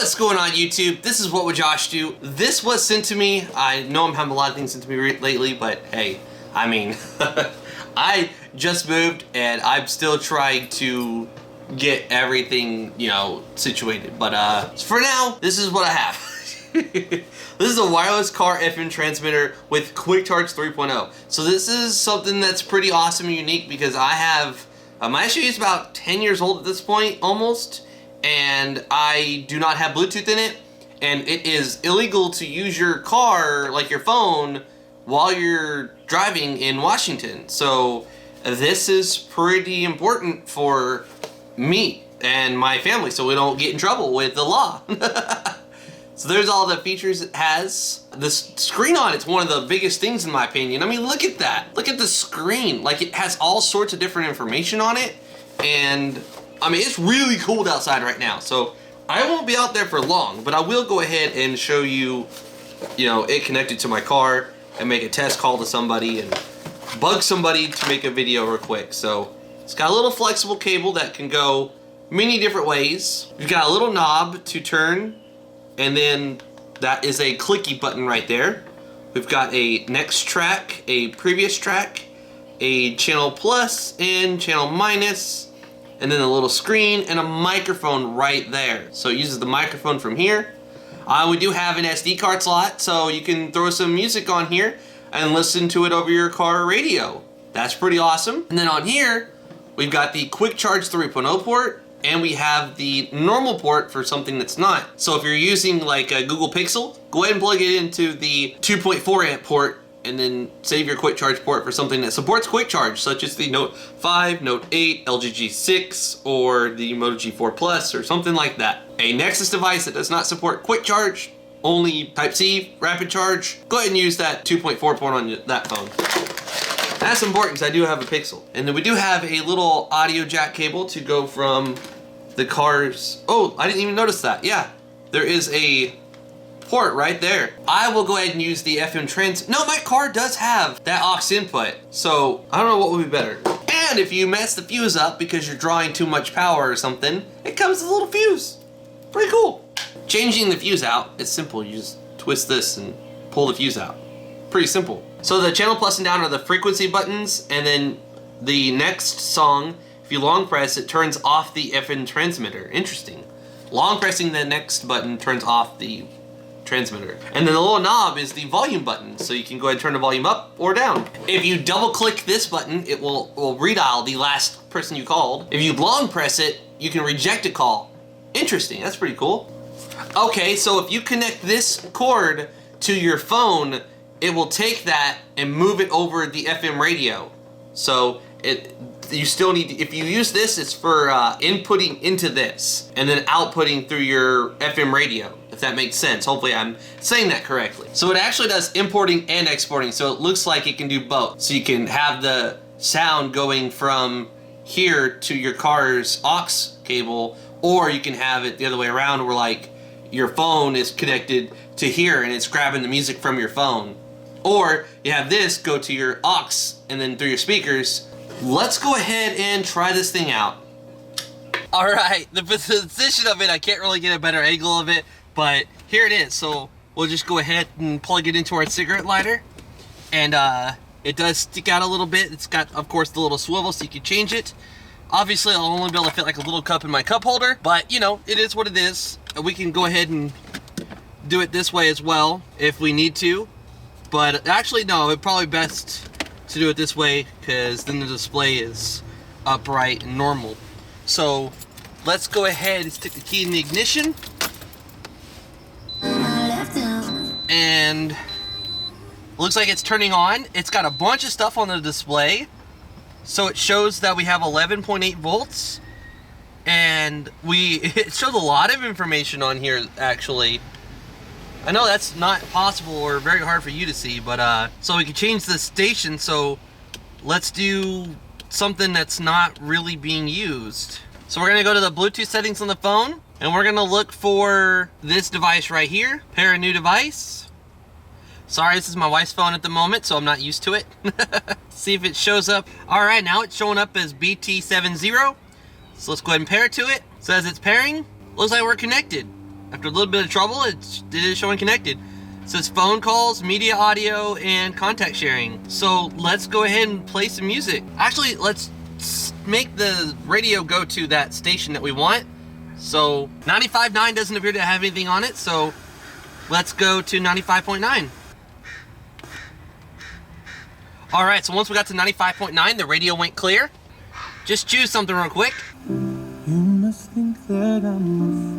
What's going on YouTube? This is What Would Josh Do? This was sent to me. I know I'm having a lot of things sent to me lately, but hey, I mean, I just moved and I'm still trying to get everything, you know, situated. But for now, this is what I have. This is a wireless car FM transmitter with Quick Charge 3.0. So this is something that's pretty awesome and unique because I have, my SUV is about 10 years old at this point, almost. And I do not have Bluetooth in it, and it is illegal to use your car, like your phone, while you're driving in Washington. So this is pretty important for me and my family so we don't get in trouble with the law. So there's all the features it has. The screen on it's one of the biggest things in my opinion. I mean, look at that. Look at the screen. Like, it has all sorts of different information on it, and I mean, it's really cold outside right now, so I won't be out there for long, but I will go ahead and show you, you know, it connected to my car and make a test call to somebody and bug somebody to make a video real quick. So it's got a little flexible cable that can go many different ways. You've got a little knob to turn, and then that is a clicky button right there. We've got a next track, a previous track, a channel plus and channel minus, and then a little screen and a microphone right there. So it uses the microphone from here. We do have an SD card slot, so you can throw some music on here and listen to it over your car radio. That's pretty awesome. And then on here, we've got the Quick Charge 3.0 port, and we have the normal port for something that's not. So if you're using like a Google Pixel, go ahead and plug it into the 2.4 amp port, and then save your Quick Charge port for something that supports Quick Charge, such as the Note 5, Note 8, LG G6, or the Moto G4 Plus, or something like that. A Nexus device that does not support Quick Charge, only Type-C, Rapid Charge, go ahead and use that 2.4 port on that phone. That's important because I do have a Pixel. And then we do have a little audio jack cable to go from the car's... Oh, I didn't even notice that. Yeah, there is a port right there. I will go ahead and use the FM trans... No, my car does have that aux input, so I don't know what would be better. And if you mess the fuse up because you're drawing too much power or something, it comes with a little fuse. Pretty cool. Changing the fuse out, it's simple. You just twist this and pull the fuse out. Pretty simple. So the channel plus and down are the frequency buttons, and then the next song, if you long press, it turns off the FM transmitter. Interesting. Long pressing the next button turns off the transmitter. And then the little knob is the volume button, so you can go ahead and turn the volume up or down. If you double click this button, it will redial the last person you called. If you long press it, you can reject a call. Interesting, that's pretty cool. Okay, so if you connect this cord to your phone, it will take that and move it over the FM radio. So you still need to, if you use this, it's for inputting into this and then outputting through your FM radio, if that makes sense. Hopefully I'm saying that correctly. So it actually does importing and exporting, so it looks like it can do both. So you can have the sound going from here to your car's aux cable, or you can have it the other way around where like your phone is connected to here and it's grabbing the music from your phone. Or you have this go to your aux and then through your speakers. Let's go ahead and try this thing out. All right, the position of it, I can't really get a better angle of it, but here it is. So we'll just go ahead and plug it into our cigarette lighter. And it does stick out a little bit. It's got, of course, the little swivel so you can change it. Obviously, I'll only be able to fit like a little cup in my cup holder, but you know, it is what it is. We can go ahead and do it this way as well if we need to. But actually, no, it's probably best to do it this way because then the display is upright and normal. So let's go ahead and stick the key in the ignition. And looks like it's turning on. It's got a bunch of stuff on the display. So it shows that we have 11.8 volts. And it shows a lot of information on here actually. I know that's not possible or very hard for you to see, but so we can change the station. So let's do something that's not really being used. So we're gonna go to the Bluetooth settings on the phone, and we're gonna look for this device right here, pair a new device. Sorry, this is my wife's phone at the moment, so I'm not used to it. See if it shows up. All right, now it's showing up as BT70. So let's go ahead and pair it to it. Says it's pairing. Looks like we're connected. After a little bit of trouble, it is showing connected. It says phone calls, media audio, and contact sharing. So let's go ahead and play some music. Actually, let's make the radio go to that station that we want. So 95.9 doesn't appear to have anything on it, so let's go to 95.9. All right, so once we got to 95.9, the radio went clear. Just choose something real quick.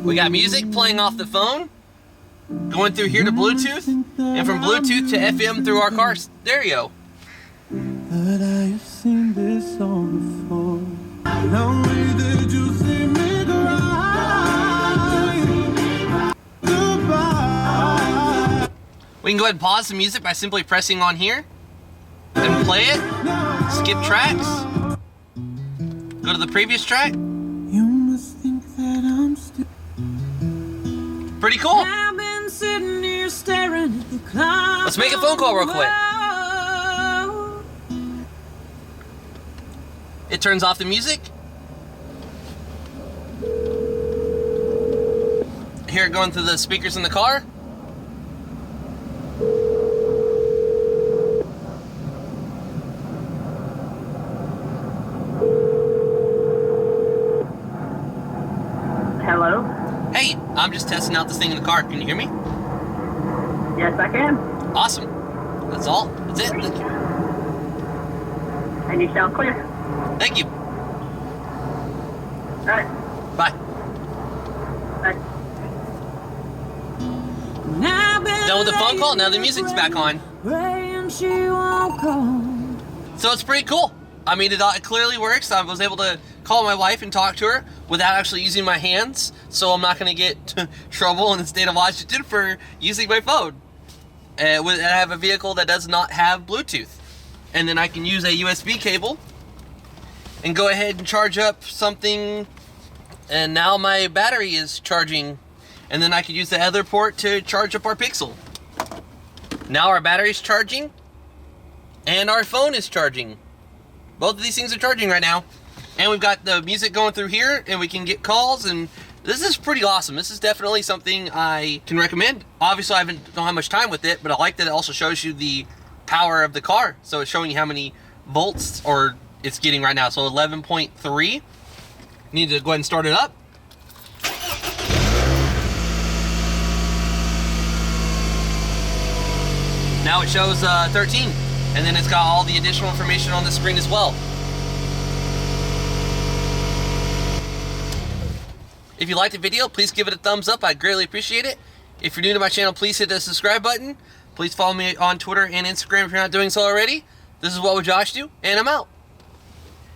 We got music playing off the phone, going through here to Bluetooth, and from Bluetooth to FM through our car stereo. But I have seen this song before. No way did you see me cry. Goodbye. We can go ahead and pause the music by simply pressing on here, then play it, skip tracks, go to the previous track. You must think that I'm still. Pretty cool. I've been sitting here staring at the clouds. Let's make a phone call real quick. It turns off the music. Hear it going through the speakers in the car. Hello? Hey, I'm just testing out this thing in the car. Can you hear me? Yes, I can. Awesome. That's all. That's it. And you sound clear. Thank you. All right. Bye. Bye. Done with the phone call. Now the music's back on. So it's pretty cool. I mean, it clearly works. I was able to call my wife and talk to her without actually using my hands, so I'm not going to get trouble in the state of Washington for using my phone. I have a vehicle that does not have Bluetooth. And then I can use a USB cable and go ahead and charge up something, and now my battery is charging, and then I can use the other port to charge up our Pixel. Now our battery's charging, and our phone is charging. Both of these things are charging right now. And we've got the music going through here, and we can get calls, and this is pretty awesome. This is definitely something I can recommend. Obviously, I don't have much time with it, but I like that it also shows you the power of the car. So it's showing you how many volts or it's getting right now. So 11.3. Need to go ahead and start it up. Now it shows 13. And then it's got all the additional information on the screen as well. If you liked the video, please give it a thumbs up. I'd greatly appreciate it. If you're new to my channel, please hit the subscribe button. Please follow me on Twitter and Instagram if you're not doing so already. This is What Would Josh Do? And I'm out.